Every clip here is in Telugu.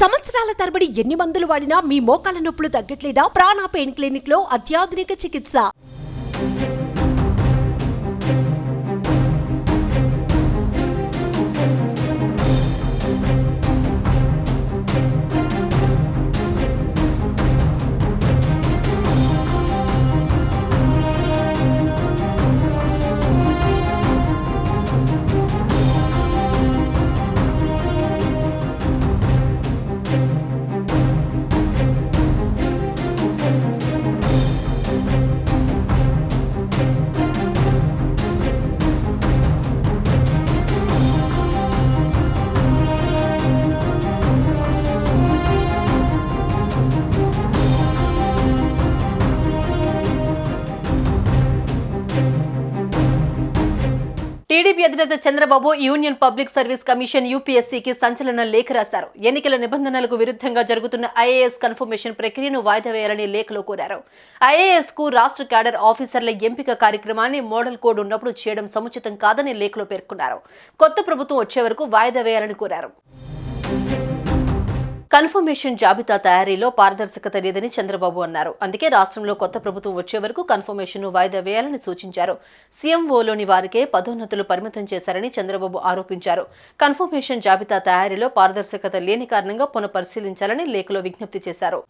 సంవత్సరాల తరబడి ఎన్ని మందులు వాడినా మీ మోకాల నొప్పులు తగ్గట్లేదా? ప్రాణ పెయిన్ క్లినిక్ లో అత్యాధునిక చికిత్స. టీడీపీ అధినేత Chandrababu union public service commission యూపీఎస్సీకి సంచలన లేఖ రాశారు. ఎన్నికల నిబంధనలకు విరుద్ధంగా జరుగుతున్న ఐఏఎస్ కన్ఫర్మేషన్ ప్రక్రియను వాయిదా వేయాలని లేఖలో కోరారు. ఐఏఎస్ కు రాష్ట్ర క్యాడర్ ఆఫీసర్ల ఎంపిక కార్యక్రమాన్ని మోడల్ కోడ్ ఉన్నప్పుడు చేయడం సముచితం కాదని లేఖలో పేర్కొన్నారు. కొత్త ప్రభుత్వం వచ్చే వరకు వాయిదా వేయాలని కోరారు. కన్ఫర్మేషన్ జాబితా తయారీలో పారదర్శకత లేదని చంద్రబాబు అన్నారు. అందుకే రాష్ట్రంలో కొత్త ప్రభుత్వం వచ్చే వరకు కన్ఫర్మేషన్ ను వాయిదా వేయాలని సూచించారు. సీఎంఓలోని వారికే పదోన్నతులు పరిమితం చేశారని చంద్రబాబు ఆరోపించారు. కన్ఫర్మేషన్ జాబితా తయారీలో పారదర్శకత లేని కారణంగా పునఃపరిశీలించాలని లేఖలో విజ్ఞప్తి చేశారు.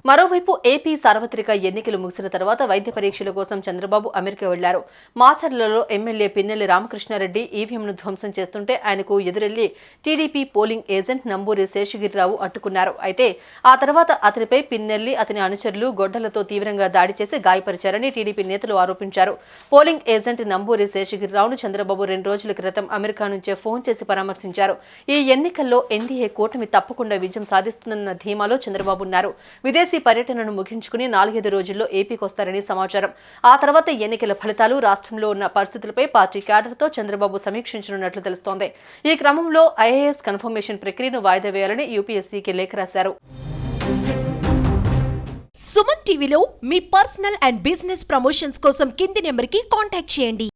మరోవైపు ఏపీ సార్వత్రిక ఎన్నికలు ముగిసిన తర్వాత వైద్య పరీక్షల కోసం చంద్రబాబు అమెరికా వెళ్లారు. మాచర్లలో ఎమ్మెల్యే పిన్నెల్లి రామకృష్ణారెడ్డి ఈవీఎంను ధ్వంసం చేస్తుంటే ఆయనకు ఎదురెళ్లి TDP polling agent Namburi Seshagiri Rao అడ్డుకున్నారు. అయితే ఆ తర్వాత అతనిపై పిన్నెల్లి అతని అనుచరులు గొడ్డలతో తీవ్రంగా దాడి చేసి గాయపరిచారని టీడీపీ నేతలు ఆరోపించారు. పోలింగ్ ఏజెంట్ నంబూరి శేషగిరిరావును చంద్రబాబు 2 రోజుల క్రితం అమెరికా నుంచే ఫోన్ చేసి పరామర్శించారు. ఈ ఎన్నికల్లో ఎన్డీఏ కూటమి తప్పకుండా విజయం సాధిస్తుందన్న ధీమాలో చంద్రబాబు ఉన్నారు. విదేశీ పర్యటనను ముగించుకుని 4-5 రోజుల్లో ఏపీకి వస్తారని సమాచారం. ఆ తర్వాత ఎన్నికల ఫలితాలు, రాష్ట్రంలో ఉన్న పరిస్థితులపై పార్టీ క్యాడర్తో చంద్రబాబు సమీక్షించనున్నట్లు తెలుస్తోంది. ఈ క్రమంలో ఐఏఎస్ కన్ఫర్మేషన్ ప్రక్రియను వాయిదా వేయాలని యూపీఎస్సీకి లేఖ రాశారు. సుమన్ టీవీలో మీ పర్సనల్ అండ్ బిజినెస్ ప్రమోషన్స్ కోసం కింది నెంబర్కి కాంటాక్ట్ చేయండి.